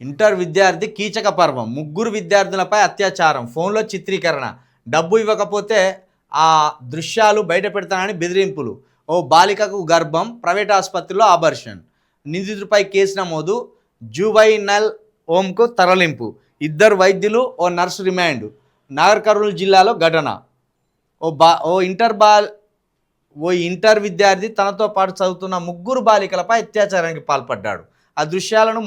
Inter విద్యార్థి కీచక పర్వం, ముగ్గురు విద్యార్థులపై అత్యాచారం, ఫోన్లో చిత్రీకరణ, డబ్బు ఇవ్వకపోతే ఆ దృశ్యాలు బయట పెడతానని బెదిరింపులు, ఓ బాలికకు గర్భం, ప్రైవేట్ ఆసుపత్రిలో అబార్షన్, నిందితుడిపై కేసు నమోదు, జువైనల్ హోమ్కు తరలింపు, ఇద్దరు వైద్యులు ఓ నర్సు రిమాండ్, నాగర్ కర్నూలు జిల్లాలో ఘటన, ఓ ఇంటర్ విద్యార్థి తనతో పాటు చదువుతున్న ముగ్గురు బాలికలపై అత్యాచారానికి పాల్పడ్డాడు. ఆ దృశ్యాలను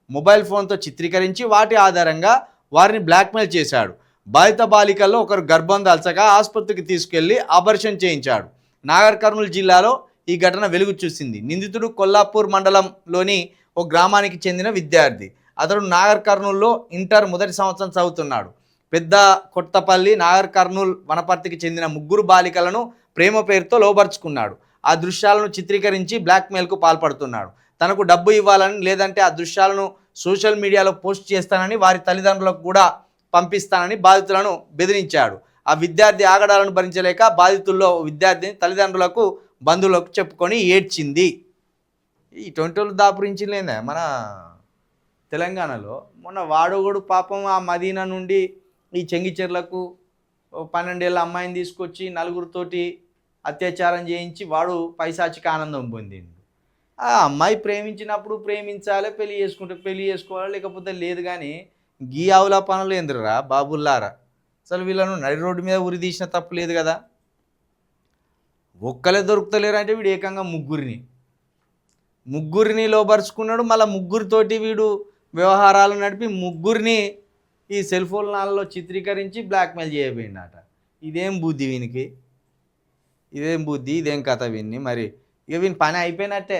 మొబైల్ ఫోన్తో చిత్రీకరించి వాటి ఆధారంగా వారిని బ్లాక్మెయిల్ చేశాడు. బాధిత బాలికల్లో ఒకరు గర్భం దాల్చగా ఆసుపత్రికి తీసుకెళ్లి ఆపరేషన్ చేయించాడు. నాగర్ కర్నూలు జిల్లాలో ఈ ఘటన వెలుగు చూసింది. నిందితుడు కొల్లాపూర్ మండలంలోని ఓ గ్రామానికి చెందిన విద్యార్థి. అతడు నాగర్ కర్నూలులో ఇంటర్ మొదటి సంవత్సరం చదువుతున్నాడు. పెద్ద కొత్తపల్లి, నాగర్ కర్నూలు వనపర్తికి చెందిన ముగ్గురు బాలికలను ప్రేమ పేరుతో లోబర్చుకున్నాడు. ఆ దృశ్యాలను చిత్రీకరించి బ్లాక్మెయిల్కు పాల్పడుతున్నాడు. తనకు డబ్బు ఇవ్వాలని, లేదంటే ఆ దృశ్యాలను సోషల్ మీడియాలో పోస్ట్ చేస్తానని, వారి తల్లిదండ్రులకు కూడా పంపిస్తానని బాధితులను బెదిరించాడు. ఆ విద్యార్థి ఆగడాలను భరించలేక బాధితుల్లో విద్యార్థిని తల్లిదండ్రులకు, బంధువులకు చెప్పుకొని ఏడ్చింది. ఇటువంటి వాళ్ళు దాపురించలేదా మన తెలంగాణలో? మొన్న వాడోగడు పాపం ఆ మదీనా నుండి ఈ చెంగిచెర్లకు 12 ఏళ్ళ అమ్మాయిని తీసుకొచ్చి నలుగురితోటి అత్యాచారం చేయించి వాడు పైశాచిక ఆనందం పొందిండు. ఆ అమ్మాయి ప్రేమించినప్పుడు ప్రేమించాలి, పెళ్లి చేసుకుంటే పెళ్లి చేసుకోవాలి, లేకపోతే లేదు. కానీ గీ ఆవుల పనులు ఎందుకురా బాబుల్లారా? అసలు వీళ్ళను నడి రోడ్డు మీద ఉరి తీసిన తప్పు లేదు కదా. ఒక్కలే దొరుకుతలేరు అంటే వీడు ఏకంగా ముగ్గురిని లోపరుచుకున్నాడు. మళ్ళీ ముగ్గురితోటి వీడు వ్యవహారాలు నడిపి ముగ్గురిని ఈ సెల్ ఫోన్లలో చిత్రీకరించి బ్లాక్మెయిల్ చేయబోయిందట. ఇదేం బుద్ధి వీనికి? ఇదేం కథ వీన్ని? మరి ఇక వీని పని అయిపోయినట్టే.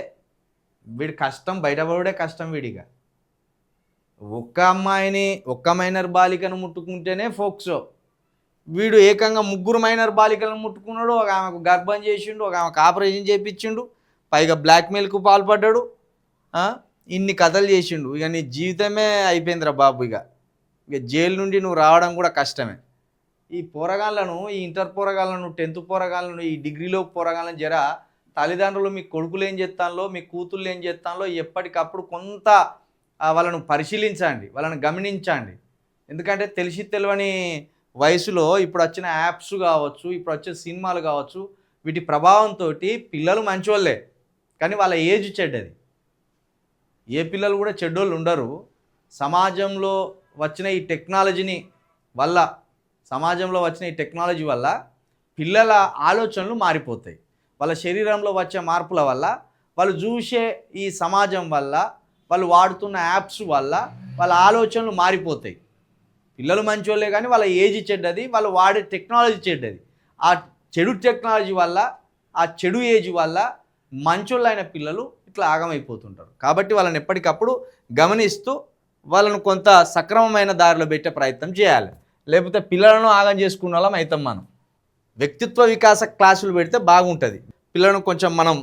వీడి కష్టం బయటపడే కష్టం. వీడిగా ఒక్క మైనర్ బాలికను ముట్టుకుంటేనే ఫోక్సో, వీడు ఏకంగా ముగ్గురు మైనర్ బాలికలను ముట్టుకున్నాడు. ఒక ఆమెకు గర్భం చేసిండు, ఒక ఆమెకు ఆపరేషన్ చేయించిండు, పైగా బ్లాక్మెయిల్కు పాల్పడ్డాడు. ఇన్ని కథలు చేసిండు. ఇక నీ జీవితమే అయిపోయిందిరా బాబు. ఇక జైలు నుండి నువ్వు రావడం కూడా కష్టమే. ఈ పోరగాళ్ళను, ఈ ఇంటర్ పోరగాళ్ళను, 10th పోరగాళ్ళను, ఈ డిగ్రీలో పోరగాళ్ళను జర తల్లిదండ్రులు మీ కొడుకులు ఏం చేస్తానో, మీ కూతుళ్ళు ఏం చేస్తానో ఎప్పటికప్పుడు కొంత వాళ్ళను పరిశీలించండి, వాళ్ళని గమనించండి. ఎందుకంటే తెలియని వయసులో ఇప్పుడు వచ్చిన యాప్స్ కావచ్చు, ఇప్పుడు వచ్చే సినిమాలు కావచ్చు, వీటి ప్రభావంతో పిల్లలు మంచోళ్ళే, కానీ వాళ్ళ ఏజ్ చెడ్డది. ఏ పిల్లలు కూడా చెడ్డోళ్ళు ఉండరు. సమాజంలో వచ్చిన ఈ టెక్నాలజీ వల్ల పిల్లల ఆలోచనలు మారిపోతాయి. వాళ్ళ శరీరంలో వచ్చే మార్పుల వల్ల, వాళ్ళు చూసే ఈ సమాజం వల్ల, వాళ్ళు వాడుతున్న యాప్స్ వల్ల వాళ్ళ ఆలోచనలు మారిపోతాయి. పిల్లలు మంచోళ్ళే కానీ వాళ్ళ ఏజ్ చెడ్డది, వాళ్ళు వాడే టెక్నాలజీ చెడ్డది. ఆ చెడు టెక్నాలజీ వల్ల, ఆ చెడు ఏజ్ వల్ల మంచోళ్ళైన పిల్లలు ఇట్లా ఆగమైపోతుంటారు. కాబట్టి వాళ్ళని ఎప్పటికప్పుడు గమనిస్తూ వాళ్ళను కొంత సక్రమమైన దారిలో పెట్టే ప్రయత్నం చేయాలి. లేకపోతే పిల్లలను ఆగం చేసుకున్న వాళ్ళం అవుతాం మనం. వ్యక్తిత్వ వికాస క్లాసులు పెడితే బాగుంటుంది. పిల్లలను కొంచెం మనం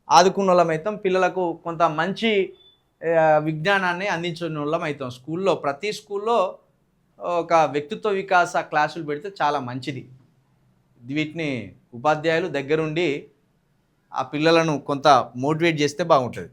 ఆదుకున్న వాళ్ళం అవుతాం. పిల్లలకు కొంత మంచి విజ్ఞానాన్ని అందించిన వాళ్ళం అవుతాం. ప్రతి స్కూల్లో ఒక వ్యక్తిత్వ వికాస క్లాసులు పెడితే చాలా మంచిది. వీటిని ఉపాధ్యాయులు దగ్గరుండి ఆ పిల్లలను కొంత మోటివేట్ చేస్తే బాగుంటుంది.